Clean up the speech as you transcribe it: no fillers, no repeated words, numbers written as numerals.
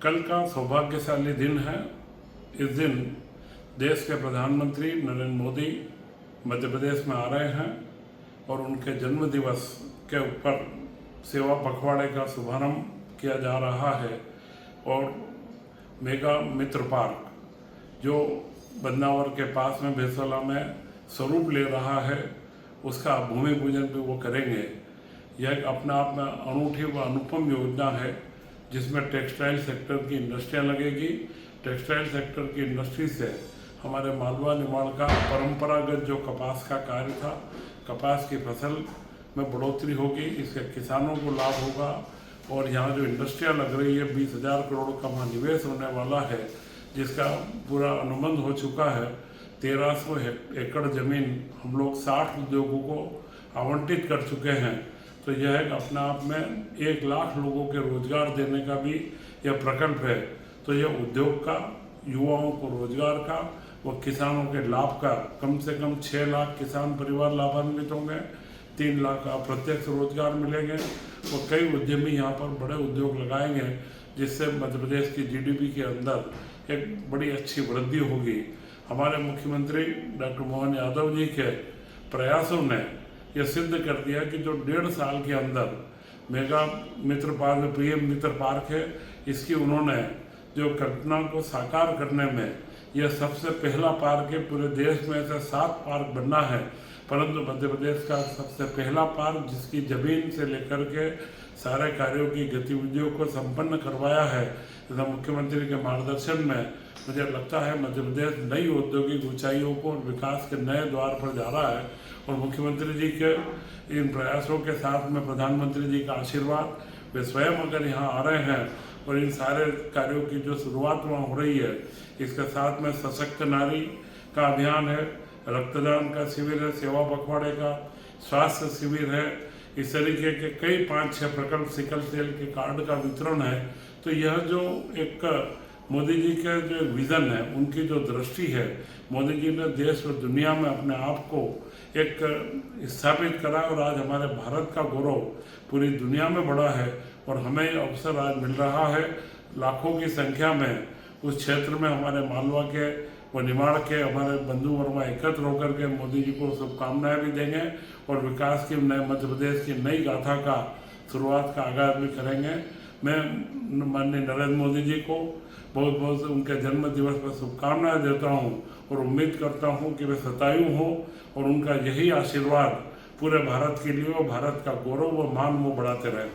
कल का सौभाग्यशाली दिन है। इस दिन देश के प्रधानमंत्री नरेंद्र मोदी मध्य प्रदेश में आ रहे हैं और उनके जन्म दिवस के ऊपर सेवा पखवाड़े का शुभारंभ किया जा रहा है। और मेगा मित्र पार्क जो बदनावर के पास में भेसोला में स्वरूप ले रहा है, उसका भूमि पूजन भी वो करेंगे। यह एक अपने आप में अनूठी व अनुपम योजना है जिसमें टेक्सटाइल सेक्टर की इंडस्ट्रियाँ लगेगी। टेक्सटाइल सेक्टर की इंडस्ट्री से हमारे मालवा निमाड़ का परंपरागत जो कपास का कार्य था, कपास की फसल में बढ़ोतरी होगी, इससे किसानों को लाभ होगा। और यहाँ जो इंडस्ट्रियाँ लग रही है 20,000 करोड़ का वहाँ निवेश होने वाला है, जिसका पूरा अनुबंध हो चुका है। 1300 एकड़ ज़मीन हम लोग 60 उद्योगों को आवंटित कर चुके हैं। तो यह एक अपने आप में 1 लाख लोगों के रोजगार देने का भी यह प्रकल्प है। तो यह उद्योग का, युवाओं को रोजगार का व किसानों के लाभ का, कम से कम 6 लाख किसान परिवार लाभान्वित होंगे, 3 लाख अप्रत्यक्ष रोजगार मिलेंगे और कई उद्यमी यहाँ पर बड़े उद्योग लगाएंगे, जिससे मध्य प्रदेश की जीडीपी के अंदर एक बड़ी अच्छी वृद्धि होगी। हमारे मुख्यमंत्री डॉक्टर मोहन यादव जी के प्रयासों ने यह सिद्ध कर दिया कि जो 1.5 साल के अंदर मेगा मित्र पार्क, पीएम मित्र पार्क है, इसकी उन्होंने जो कल्पना को साकार करने में यह सबसे पहला पार्क है। पूरे देश में ऐसे 7 पार्क बनना है, परंतु मध्य प्रदेश का सबसे पहला पार्क जिसकी जमीन से लेकर के सारे कार्यों की गतिविधियों को संपन्न करवाया है। तथा मुख्यमंत्री के मार्गदर्शन में मुझे लगता है मध्य प्रदेश नई औद्योगिक ऊंचाइयों को और विकास के नए द्वार पर जा रहा है। और मुख्यमंत्री जी के इन प्रयासों के साथ में प्रधानमंत्री जी का आशीर्वाद, वे स्वयं अगर यहाँ आ रहे हैं और इन सारे कार्यों की जो शुरुआत वहाँ हो रही है, इसके साथ में सशक्त नारी का अभियान है, रक्तदान का शिविर है, सेवा पखवाड़े का, स्वास्थ्य शिविर है, इस तरीके के कई 5-6 प्रकल्प, सिकल सेल के कार्ड का वितरण है। तो यह जो एक मोदी जी के जो विज़न है, उनकी जो दृष्टि है, मोदी जी ने देश और दुनिया में अपने आप को एक स्थापित करा और आज हमारे भारत का गौरव पूरी दुनिया में बढ़ा है। और हमें अवसर आज मिल रहा है, लाखों की संख्या में उस क्षेत्र में हमारे मालवा के व निमाड़ के हमारे बंधु वर्मा एकत्र होकर के मोदी जी को शुभकामनाएं भी देंगे और विकास की नए मध्य प्रदेश की नई गाथा का शुरुआत का आगाज भी करेंगे। मैं माननीय नरेंद्र मोदी जी को बहुत बहुत उनके जन्म दिवस पर शुभकामनाएं देता हूं और उम्मीद करता हूं कि वे शतायु हों और उनका यही आशीर्वाद पूरे भारत के लिए और भारत का गौरव व मान वो बढ़ाते रहें।